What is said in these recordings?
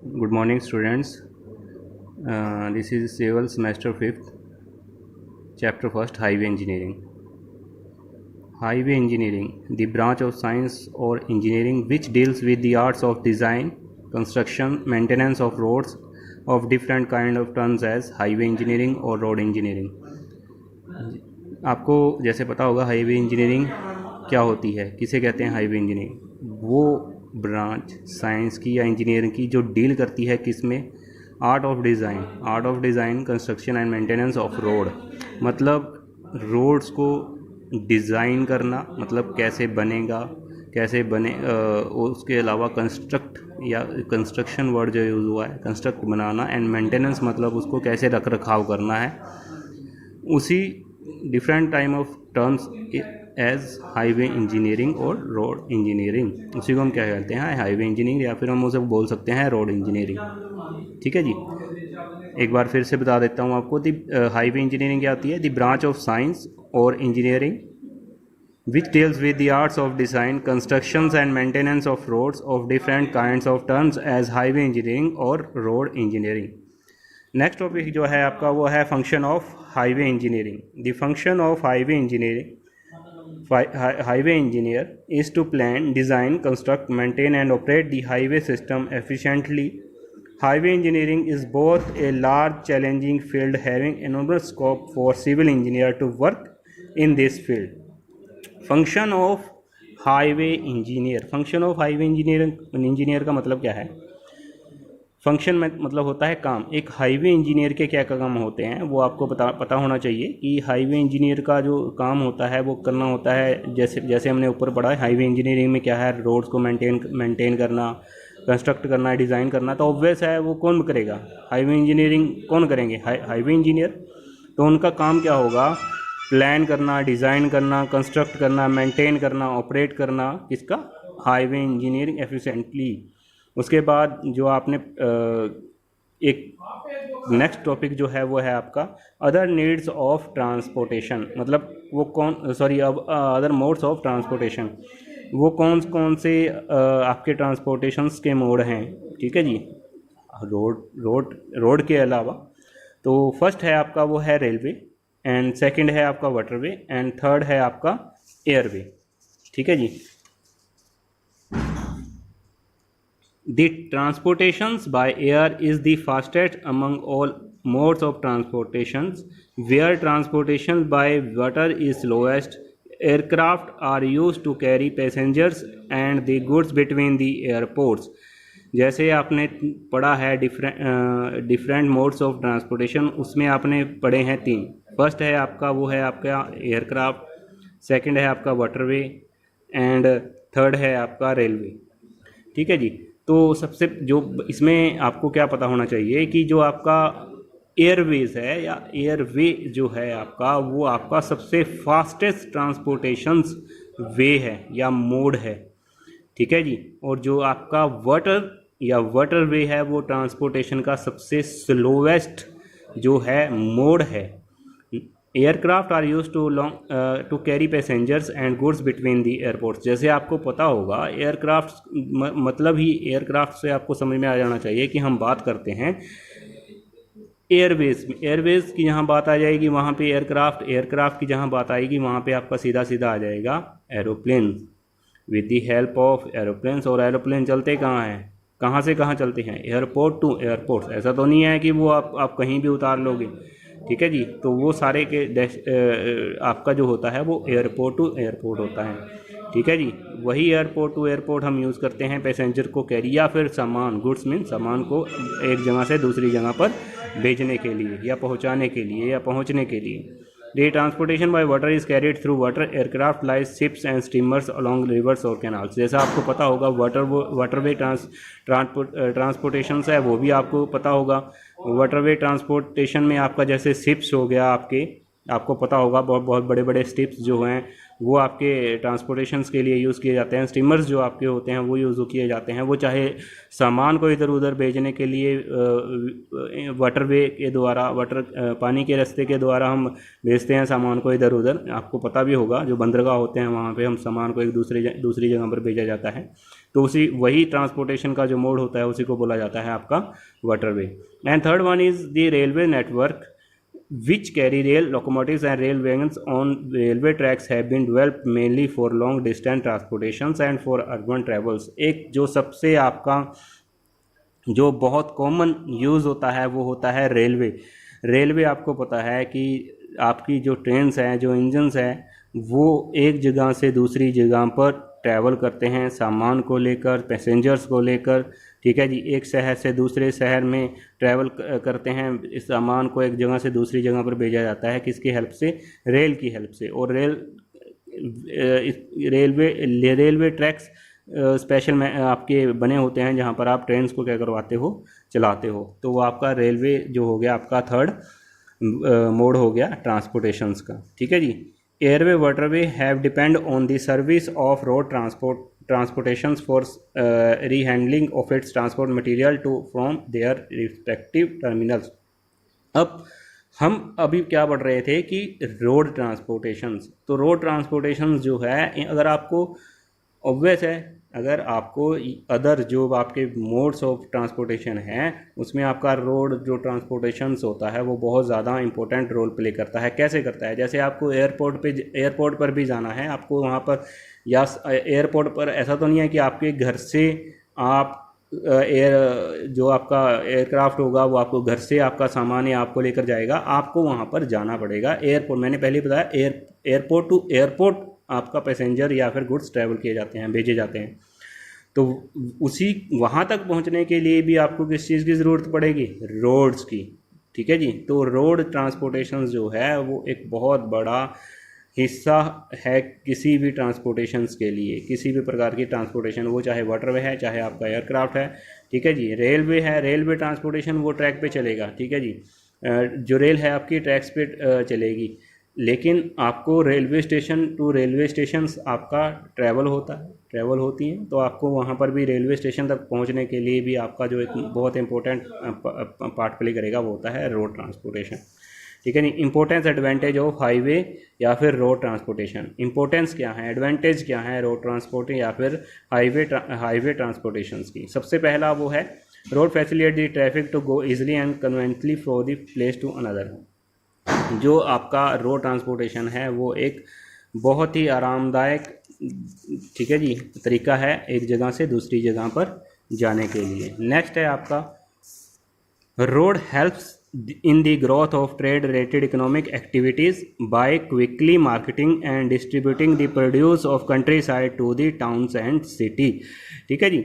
Good morning, students. This is civil semester 5th, chapter 1st, Highway Engineering. Highway engineering, the branch of science or engineering which deals with the arts of design, construction, maintenance of roads of different kind of terms as highway engineering or road engineering. आपको जैसे पता होगा highway engineering क्या होती है, किसे कहते हैं हाईवे इंजीनियरिंग। वो ब्रांच साइंस की या इंजीनियरिंग की जो डील करती है किस में, art of design construction and maintenance of road. मतलब रोड्स को डिज़ाइन करना, मतलब कैसे बनेगा, कैसे बने, उसके अलावा कंस्ट्रक्ट या कंस्ट्रक्शन वर्ड जो यूज़ हुआ है, कंस्ट्रक्ट बनाना, एंड मेंटेनेंस मतलब उसको कैसे रख रखाव करना है। उसी different time of terms as highway engineering और रोड इंजीनियरिंग, उसी को हम क्या कहते हैं, हाईवे इंजीनियरिंग, या फिर हम उसे बोल सकते हैं रोड इंजीनियरिंग। ठीक है जी, एक बार फिर से बता देता हूँ आपको। दी हाईवे इंजीनियरिंग क्या होती है, द ब्रांच ऑफ साइंस और engineering which deals with the arts of design, constructions and maintenance of roads of different kinds of terms as highway engineering or road engineering. Next topic जो है आपका वो है function of highway engineering. The function of highway engineering, highway engineer is to plan, design, construct, maintain and operate the highway system efficiently. Highway engineering is both a large challenging field having enormous scope for civil engineer to work in this field. Function of highway engineer, function of highway engineer का मतलब क्या है। Function में मतलब होता है काम। एक हाईवे इंजीनियर के क्या काम होते हैं वो आपको पता होना चाहिए कि हाईवे इंजीनियर का जो काम होता है वो करना होता है, जैसे हमने ऊपर पढ़ा है हाईवे इंजीनियरिंग में क्या है, रोड्स को मेंटेन करना, कंस्ट्रक्ट करना, डिज़ाइन करना। तो ऑब्वियस है वो कौन करेगा, हाईवे इंजीनियरिंग कौन करेंगे, हाईवे इंजीनियर। तो उनका काम क्या होगा, प्लान करना, डिज़ाइन करना, कंस्ट्रक्ट करना, मेंटेन करना, ऑपरेट करना, किसका, हाईवे इंजीनियरिंग एफिशिएंटली। उसके बाद जो आपने एक नेक्स्ट टॉपिक जो है वो है आपका अदर नीड्स ऑफ ट्रांसपोर्टेशन। मतलब वो अदर मोड्स ऑफ ट्रांसपोर्टेशन, वो कौन से आपके ट्रांसपोर्टेशंस के मोड हैं। ठीक है जी, रोड के अलावा। तो फर्स्ट है आपका वो है रेलवे, एंड सेकंड है आपका वाटरवे, एंड थर्ड है आपका एयरवे। ठीक है जी। The transportations by air is the fastest among all modes of transportations, where transportation by water is slowest. Aircraft are used to carry passengers and the goods between the airports. जैसे आपने पढ़ा है different modes of transportation, उसमें आपने पढ़े हैं तीन। First है आपका वो है आपका एयरक्राफ्ट, सेकंड है आपका वाटरवे, एंड थर्ड है आपका रेलवे। ठीक है जी। तो सबसे जो इसमें आपको क्या पता होना चाहिए कि जो आपका एयरवेज है या एयरवे जो है आपका, वो आपका सबसे फास्टेस्ट ट्रांसपोर्टेशंस वे है या मोड है। ठीक है जी। और जो आपका वाटरवे है वो ट्रांसपोर्टेशन का सबसे स्लोवेस्ट जो है मोड है। Aircraft are use to carry passengers and goods between the airports. जैसे आपको पता होगा एयरक्राफ्ट मतलब ही एयरक्राफ्ट से आपको समझ में आ जाना चाहिए कि हम बात करते हैं एयरवेज की जहाँ बात आ जाएगी वहाँ पे एयरक्राफ्ट की जहाँ बात आएगी वहाँ पे आपका सीधा आ जाएगा aeroplane. With the help of aeroplanes, और एरोप्लेन चलते कहाँ हैं, कहाँ से कहाँ चलते हैं, एयरपोर्ट टू एयरपोर्ट। ऐसा तो नहीं है कि वो आप कहीं भी उतार लोगे। ठीक है जी। तो वो सारे के आपका जो होता है वो एयरपोर्ट टू एयरपोर्ट होता है। ठीक है जी। वही एयरपोर्ट टू एयरपोर्ट हम यूज़ करते हैं पैसेंजर को कैरी या फिर सामान, गुड्स मीन सामान को एक जगह से दूसरी जगह पर भेजने के लिए या पहुंचाने के लिए या पहुंचने के लिए। The transportation by water is carried through water aircraft like ships and steamers along rivers और canals। जैसा आपको पता होगा वाटरवे ट्रांसपोर्टेशन है वो भी आपको पता होगा। वाटरवे ट्रांसपोर्टेशन में आपका जैसे शिप्स हो गया आपके, आपको पता होगा बहुत बहुत बड़े बड़े स्टिप्स जो हैं वो आपके ट्रांसपोर्टेशंस के लिए यूज़ किए जाते हैं। स्टीमर्स जो आपके होते हैं वो यूज़ किए जाते हैं, वो चाहे सामान को इधर उधर भेजने के लिए वाटरवे के द्वारा पानी के रास्ते के द्वारा हम भेजते हैं सामान को इधर उधर। आपको पता भी होगा जो बंदरगाह होते हैं वहाँ पे हम सामान को एक दूसरी जगह पर भेजा जाता है, तो वही ट्रांसपोर्टेशन का जो मोड होता है उसी को बोला जाता है आपका waterway. And third one is the railway network which carry rail locomotives and rail wagons on railway tracks have been developed mainly for long distance transportations and for urban travels। एक जो सबसे आपका जो बहुत कॉमन यूज़ होता है वो होता है रेलवे आपको पता है कि आपकी जो ट्रेन्स हैं, जो इंजन्स हैं, वो एक जगह से दूसरी जगह पर ट्रैवल करते हैं सामान को लेकर, पैसेंजर्स को लेकर, ठीक है जी। एक शहर से दूसरे शहर में ट्रैवल करते हैं, इस सामान को एक जगह से दूसरी जगह पर भेजा जाता है किसकी हेल्प से? रेल की हेल्प से। और रेलवे ट्रैक्स स्पेशल में आपके बने होते हैं जहाँ पर आप ट्रेन्स को क्या करवाते हो, चलाते हो। तो वो आपका रेलवे जो हो गया आपका थर्ड मोड हो गया ट्रांसपोर्टेशंस का, ठीक है जी। Airway waterway have depend on the service of road transportations for rehandling of its transport material to from their respective terminals। अब हम अभी क्या पढ़ रहे थे कि रोड ट्रांसपोर्टेशंस, तो रोड ट्रांसपोर्टेशंस जो है, अगर आपको ऑब्वियस है, अगर आपको अदर जो आपके मोड्स ऑफ ट्रांसपोर्टेशन हैं उसमें आपका रोड जो ट्रांसपोर्टेशंस होता है वो बहुत ज़्यादा इंपॉर्टेंट रोल प्ले करता है। कैसे करता है? जैसे आपको एयरपोर्ट पर भी जाना है, आपको वहाँ पर, या एयरपोर्ट पर ऐसा तो नहीं है कि आपके घर से आप जो आपका एयरक्राफ्ट होगा वो आपको घर से आपका सामान या आपको लेकर जाएगा, आपको वहाँ पर जाना पड़ेगा। एयरपोर्ट, मैंने पहले बताया, एयरपोर्ट टू एयरपोर्ट आपका पैसेंजर या फिर गुड्स ट्रैवल किए जाते हैं, भेजे जाते हैं। तो वहाँ तक पहुँचने के लिए भी आपको किस चीज़ की ज़रूरत पड़ेगी? रोड्स की, ठीक है जी। तो रोड ट्रांसपोर्टेशन जो है वो एक बहुत बड़ा हिस्सा है किसी भी ट्रांसपोर्टेशंस के लिए, किसी भी प्रकार की ट्रांसपोर्टेशन, वो चाहे वाटरवे है, चाहे आपका एयरक्राफ्ट है, ठीक है जी। रेलवे है, रेलवे ट्रांसपोर्टेशन वो ट्रैक पे चलेगा, ठीक है जी। जो रेल है आपकी ट्रैक्स पे चलेगी, लेकिन आपको railway station to railway stations आपका ट्रैवल होती हैं, तो आपको वहाँ पर भी रेलवे स्टेशन तक पहुँचने के लिए भी आपका जो एक बहुत इंपॉर्टेंट पार्ट प्ले करेगा वो होता है रोड ट्रांसपोर्टेशन, ठीक है नहीं। इंपॉर्टेंस एडवांटेज ऑफ हाईवे या फिर रोड ट्रांसपोर्टेशन, इंपॉर्टेंस क्या है, एडवांटेज क्या है रोड ट्रांसपोर्ट या फिर हाईवे ट्रांसपोर्टेशन की? सबसे पहला वो है road facilitate the traffic to go easily and conveniently from the place to another. जो आपका रोड ट्रांसपोर्टेशन है वो एक बहुत ही आरामदायक, ठीक है जी, तरीका है एक जगह से दूसरी जगह पर जाने के लिए। नेक्स्ट है आपका road helps in the growth of trade related economic activities by quickly marketing and distributing the produce of countryside to the towns and city, ठीक है जी।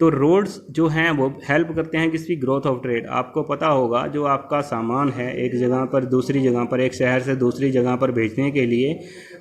तो रोड्स जो हैं वो हेल्प करते हैं किसकी? Growth of trade. आपको पता होगा जो आपका सामान है एक जगह पर दूसरी जगह पर, एक शहर से दूसरी जगह पर भेजने के लिए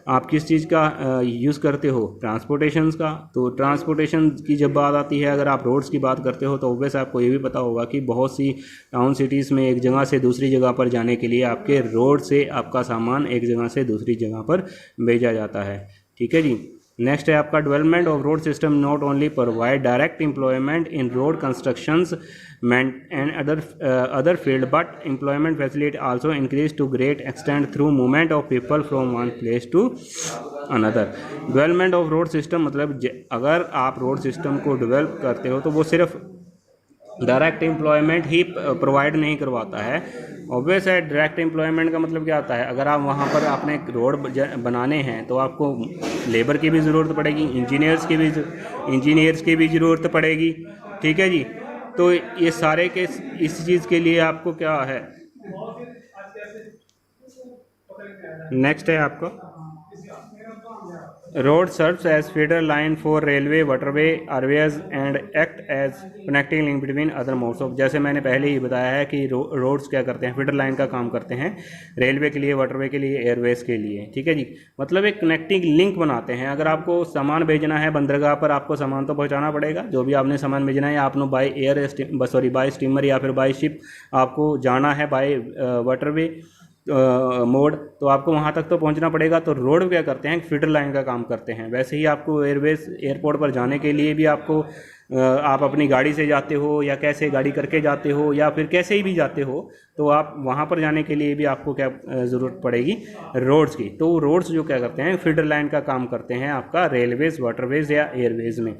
आप किस चीज़ का यूज़ करते हो? ट्रांसपोर्टेशंस का। तो ट्रांसपोर्टेशन की जब बात आती है, अगर आप रोड्स की बात करते हो, तो ऑब्वियस आपको ये भी पता होगा कि बहुत सी टाउन सिटीज़ में एक जगह से दूसरी जगह पर जाने के लिए आपके रोड से आपका सामान एक जगह से दूसरी जगह पर भेजा जाता है, ठीक है जी। नेक्स्ट है आपका development of road system not only provide direct employment in road constructions and other field but employment facility also increase to great extent through movement of people from one place to another. Development of road system मतलब अगर आप road system को develop करते हो तो वो सिर्फ direct employment ही provide नहीं करवाता है। ऑब्वियस है, डायरेक्ट एम्प्लॉयमेंट का मतलब क्या होता है? अगर आप वहाँ पर आपने रोड बनाने हैं तो आपको लेबर की भी ज़रूरत पड़ेगी, इंजीनियर्स की भी ज़रूरत पड़ेगी, ठीक है जी। तो ये सारे के इस चीज़ के लिए आपको क्या है? नेक्स्ट है आपका road serves as feeder line for railway, waterway, airways and act as connecting link between other modes of. जैसे मैंने पहले ही बताया है कि रोड्स क्या करते हैं? फीडर लाइन का काम करते हैं रेलवे के लिए, वाटरवे के लिए, एयरवेज के लिए, ठीक है जी। मतलब एक कनेक्टिंग लिंक बनाते हैं। अगर आपको सामान भेजना है बंदरगाह पर, आपको सामान तो पहुँचाना पड़ेगा, जो भी आपने सामान भेजना है, आपने बाय स्टीमर या फिर बाय शिप आपको जाना है बाय वाटरवे, मोड, तो आपको वहाँ तक तो पहुँचना पड़ेगा। तो रोड क्या करते हैं, फीडर लाइन का काम करते हैं। वैसे ही आपको एयरवेज एयरपोर्ट पर जाने के लिए भी आपको आप अपनी गाड़ी से जाते हो या कैसे गाड़ी करके जाते हो या फिर कैसे ही भी जाते हो, तो आप वहाँ पर जाने के लिए भी आपको क्या ज़रूरत पड़ेगी, रोड्स की। तो रोड्स जो क्या करते हैं, फीडर लाइन का काम करते हैं आपका रेलवेज, वाटरवेज या एयरवेज में।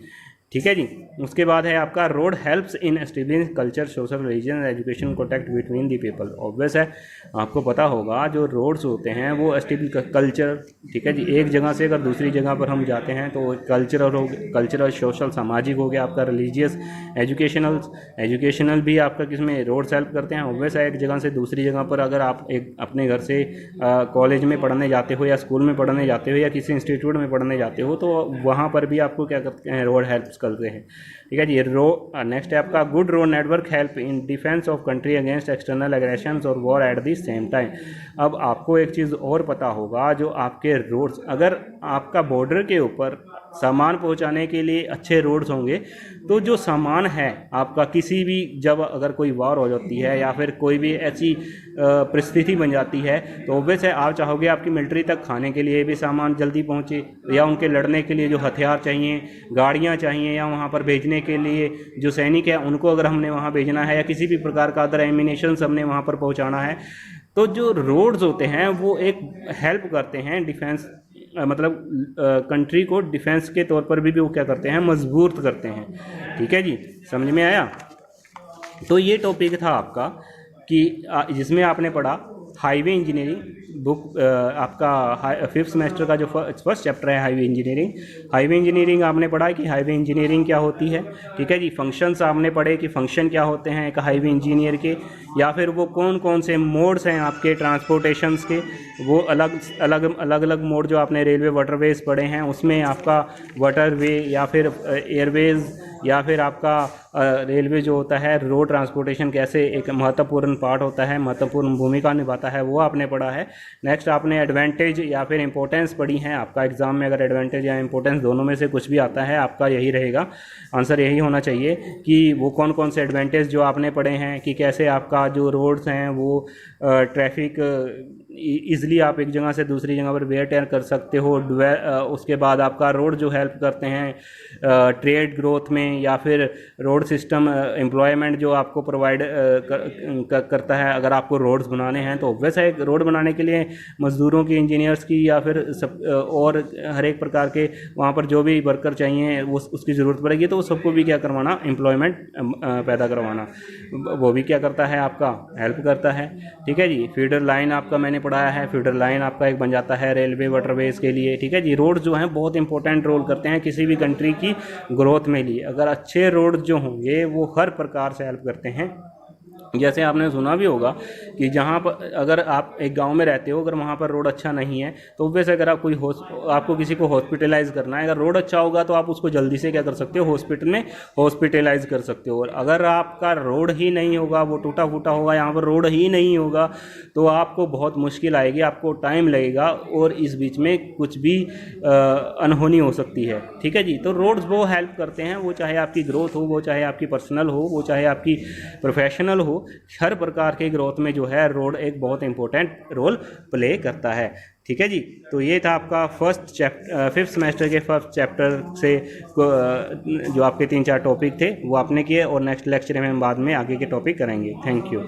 ठीक है जी। उसके बाद है आपका road helps in establishing culture, social, religion, education contact between the people. Obvious है, आपको पता होगा जो रोड्स होते हैं वो एस्टेब्लिश कल्चर, ठीक है जी, एक जगह से अगर दूसरी जगह पर हम जाते हैं तो कल्चरल हो, कल्चरल, सोशल, सामाजिक हो गया आपका, रिलीजियस, एजुकेशनल भी आपका किसमें रोड्स हेल्प करते हैं। ऑब्वियस है, एक जगह से दूसरी जगह पर अगर आप एक अपने घर से कॉलेज में पढ़ने जाते हो या स्कूल में पढ़ने जाते हो या किसी इंस्टीट्यूट में पढ़ने जाते हो, तो वहाँ पर भी आपको क्या करते हैं, रोड हेल्प्स करते हैं। ठीक है जी। नेक्स्ट है आपका good road network help in defence of country against external aggression और war at the same time. अब आपको एक चीज़ और पता होगा, जो आपके रोड्स, अगर आपका बॉर्डर के ऊपर सामान पहुंचाने के लिए अच्छे रोड्स होंगे, तो जो सामान है आपका, किसी भी जब अगर कोई वार हो जाती है या फिर कोई भी ऐसी परिस्थिति बन जाती है, तो ऑब्वियस है आप चाहोगे आपकी मिलिट्री तक खाने के लिए भी सामान जल्दी पहुंचे, या उनके लड़ने के लिए जो हथियार चाहिए, गाड़ियां चाहिए, या वहां पर भेजने के लिए जो सैनिक है उनको अगर हमने वहां भेजना है, या किसी भी प्रकार का अदर एमिनेशन हमने वहां पर पहुंचाना है, तो जो रोड्स होते हैं वो एक हेल्प करते हैं डिफेंस, मतलब कंट्री को डिफेंस के तौर पर भी वो क्या करते हैं, मजबूत करते हैं। ठीक है जी, समझ में आया। तो ये टॉपिक था आपका कि जिसमें आपने पढ़ा हाईवे इंजीनियरिंग बुक, आपका 5th सेमेस्टर का जो फर्स्ट चैप्टर है हाईवे इंजीनियरिंग। हाईवे इंजीनियरिंग आपने पढ़ा कि हाईवे इंजीनियरिंग क्या होती है। ठीक है जी। फंक्शंस आपने पढ़े कि फंक्शन क्या होते हैं एक हाईवे इंजीनियर के, या फिर वो कौन कौन से मोड्स हैं आपके ट्रांसपोर्टेशंस के, वो अलग अलग मोड जो आपने रेलवे वाटरवेज पढ़े हैं, उसमें आपका वाटरवे या फिर एयरवेज या फिर आपका रेलवे जो होता है, रोड ट्रांसपोर्टेशन कैसे एक महत्वपूर्ण पार्ट होता है, महत्वपूर्ण भूमिका निभाता है, वो आपने पढ़ा है। नेक्स्ट आपने एडवांटेज या फिर इंपॉर्टेंस पढ़ी है। आपका एग्जाम में अगर एडवांटेज या इंपॉर्टेंस दोनों में से कुछ भी आता है, आपका यही रहेगा, आंसर यही होना चाहिए कि वो कौन कौन से एडवांटेज जो आपने पढ़े हैं, कि कैसे आपका जो रोड्स हैं वो ट्रैफिक ईज़िली आप एक जगह से दूसरी जगह पर वेयर टेयर कर सकते हो। उसके बाद आपका रोड जो हेल्प करते हैं ट्रेड ग्रोथ में, या फिर रोड सिस्टम एम्प्लॉयमेंट जो आपको प्रोवाइड करता है। अगर आपको रोड्स बनाने हैं तो ऑब्वियस है रोड बनाने के लिए मज़दूरों की, इंजीनियर्स की, या फिर सब और हर एक प्रकार के वहाँ पर जो भी वर्कर चाहिए वो उसकी ज़रूरत पड़ेगी, तो सबको भी क्या करवाना, एम्प्लॉयमेंट पैदा करवाना, वो भी क्या करता है, आपका हेल्प करता है। ठीक है जी। फीडर लाइन आपका मैंने पढ़ाया है, फीडर लाइन आपका एक बन जाता है रेलवे वाटरवेज के लिए। ठीक है जी। रोड जो हैं बहुत इंपॉर्टेंट रोल करते हैं किसी भी कंट्री की ग्रोथ में लिए। अगर अच्छे रोड जो होंगे वो हर प्रकार से हेल्प करते हैं। जैसे आपने सुना भी होगा कि जहाँ पर अगर आप एक गांव में रहते हो, अगर वहाँ पर रोड अच्छा नहीं है, तो वैसे अगर आप आपको किसी को हॉस्पिटलाइज करना है, अगर रोड अच्छा होगा तो आप उसको जल्दी से क्या कर सकते हो, हॉस्पिटल में हॉस्पिटलाइज कर सकते हो। और अगर आपका रोड ही नहीं होगा, वो टूटा फूटा होगा, यहाँ पर रोड ही नहीं होगा, तो आपको बहुत मुश्किल आएगी, आपको टाइम लगेगा और इस बीच में कुछ भी अनहोनी हो सकती है। ठीक है जी। तो रोड्स वो हेल्प करते हैं, वो चाहे आपकी ग्रोथ हो, वो चाहे आपकी पर्सनल हो, वो चाहे आपकी प्रोफेशनल हो, हर प्रकार के ग्रोथ में जो है रोड एक बहुत इंपॉर्टेंट रोल प्ले करता है। ठीक है जी। तो ये था आपका 5th सेमेस्टर के फर्स्ट चैप्टर से जो आपके 3-4 टॉपिक थे वो आपने किए, और नेक्स्ट लेक्चर में हम बाद में आगे के टॉपिक करेंगे। Thank you.